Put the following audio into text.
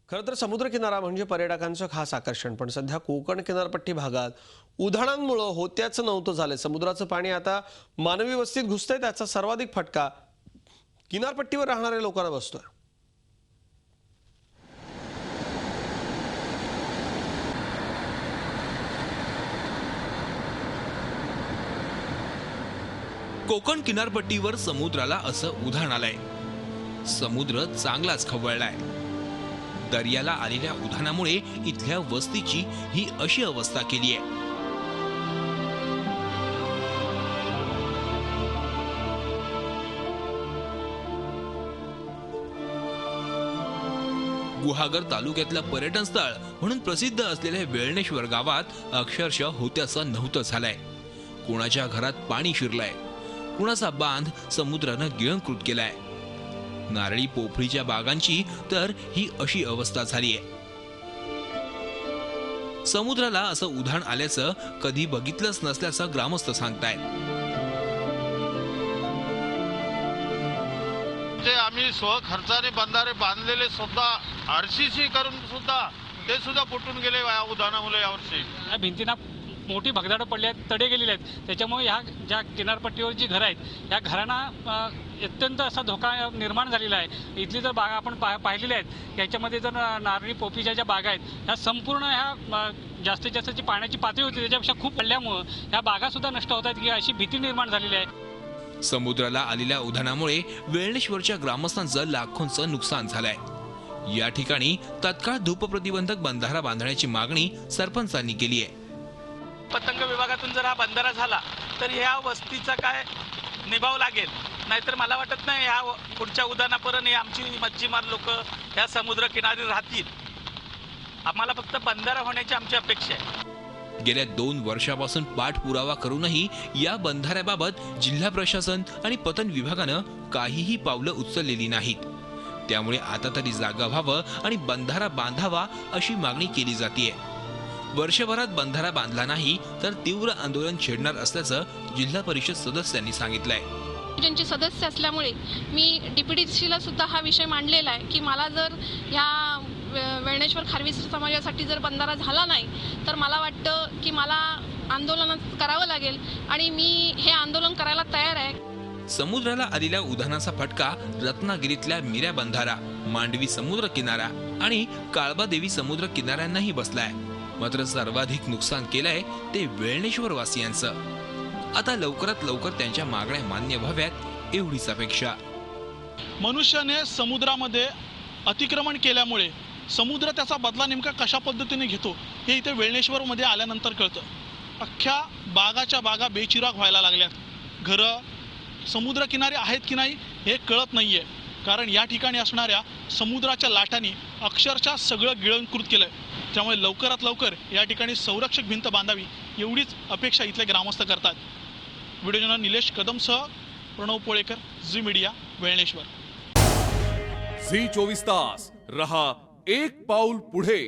खरं तर समुद्रकिनारा म्हणजे पर्यटकांचं खास आकर्षण, पण सध्या कोकण किनारपट्टी भागात उधाणांमुळे होत्याचं नव्हतं झालंय। समुद्राचं पाणी आता मानवी वस्तीत घुसतंय, त्याचा सर्वाधिक फटका किनारपट्टीवर राहणाऱ्या लोकांना बसतोय। कोकण किनारपट्टीवर समुद्राला असं उधाण आलंय। समुद्र चांगलाच खवळलाय। दर्याला आलेल्या उधाणामुळे इथल्या वस्तीची ही अशी अवस्था केली आहे। गुहागर तालुक्यातलं पर्यटन स्थळ म्हणून प्रसिद्ध असलेल्या वेळणेश्वर गावात अक्षरशः होत्याचं नव्हतं झालंय। कुणाच्या घरात पाणी शिरलंय, कुणाचा बांध समुद्रानं गिळंकृत केलाय। नारळी पोफळीच्या बागांची तर ही अशी अवस्था झाली आहे। समुद्राला असं उधाण आल्याचं कधी बघितलंच नसल्याचं ग्रामस्थ सांगतायत। ते आम्ही स्वखर्चाने बंधारे बांधलेले सुद्धा आरसीसी करून सुद्धा ते सुद्धा फुटून गेले उधाणामुळे यावर्षी। भिंतींना मोठी भगदाडं पडली आहेत, तडे गेलेले आहेत। त्याच्यामुळे ह्या ज्या किनारपट्टीवर जी घरं आहेत या घरांना अत्यंत असा धोका निर्माण झालेला आहे। इथली जर बागा आपण पाहिलेल्या आहेत, याच्यामध्ये जर नारळी पोफळीच्या ज्या बागा आहेत ह्या संपूर्ण ह्या जास्तीत जास्त जी पाण्याची पातळी होती त्याच्यापेक्षा खूप पडल्यामुळं ह्या बागासुद्धा नष्ट होत आहेत, की अशी भीती निर्माण झालेली आहे। समुद्राला आलेल्या उधाणामुळे वेळणेश्वरच्या ग्रामस्थांचं लाखोंचं नुकसान झालंय। या ठिकाणी तत्काळ धूप प्रतिबंधक बंधारा बांधण्याची मागणी सरपंचांनी केली आहे। पतंग विभागातून जर हा बंधारा झाला तर ह्या वस्तीचा काय निभाव लागेल, नाहीतर मला वाटत नाही ह्या पुढच्या उधाणापर्यंत आमची मच्छीमार लोक ह्या समुद्र किनारी राहतील। आम्हाला फक्त बंधारा होण्याची आमची अपेक्षा आहे। गेल्या 2 वर्षापासून पाठपुरावा करूनही या बंधाऱ्याबाबत जिल्हा प्रशासन आणि पतन विभागानं काहीही पावलं उचललेली नाहीत। त्यामुळे आता तरी जागा व्हावं आणि बंधारा बांधावा अशी मागणी केली जातीये। वर्षभरात बंधारा बांधला नाही तर तीव्र आंदोलन छेडणार असल्याचं जिल्हा परिषद सदस्यांनी सांगितलंय। ज्यांचे सदस्य असल्यामुळे मी डीपीडीसीला सुद्धा हा विषय मांडलेला आहे की मला जर ह्या वेळणेश्वर खारवीसर समाजासाठी जर बंधारा झाला नाही तर मला वाटतं की मला आंदोलन करावं लागेल आणि मी हे आंदोलन करायला तयार आहे। समुद्राला आलेल्या उधाणाचा फटका रत्नागिरीतल्या मिऱ्या बंधारा, मांडवी समुद्र किनारा आणि काळबादेवी समुद्र किनाऱ्यांनाही बसलाय। मात्र सर्वाधिक नुकसान केलंय ते वेळणेश्वर वासियांचं। आता लवकरात लवकर त्यांच्या मागण्या मान्य व्हाव्यात एवढीच अपेक्षा। मनुष्याने समुद्रामध्ये अतिक्रमण केल्यामुळे समुद्र त्याचा बदला नेमका कशा पद्धतीने घेतो हे इथे वेळणेश्वर मध्ये आल्यानंतर कळतं। अख्ख्या बागाच्या बागा बेचिराग व्हायला लागल्यात। घरं समुद्रकिनारी आहेत की नाही हे कळत नाहीये, कारण या ठिकाणी असणाऱ्या समुद्राच्या लाटांनी अक्षरशः सगळं गिळंकृत केलंय। त्यामुळे लवकरात लवकर या ठिकाणी संरक्षक भिंत बांधावी एवढीच अपेक्षा इथले ग्रामस्थ करतात। व्हिडिओ जर्नलिस्ट निलेश कदमसह Pranav Polekar, Zee media, Velneshwar. Zee 24 तास रहा एक पाऊल पुढे।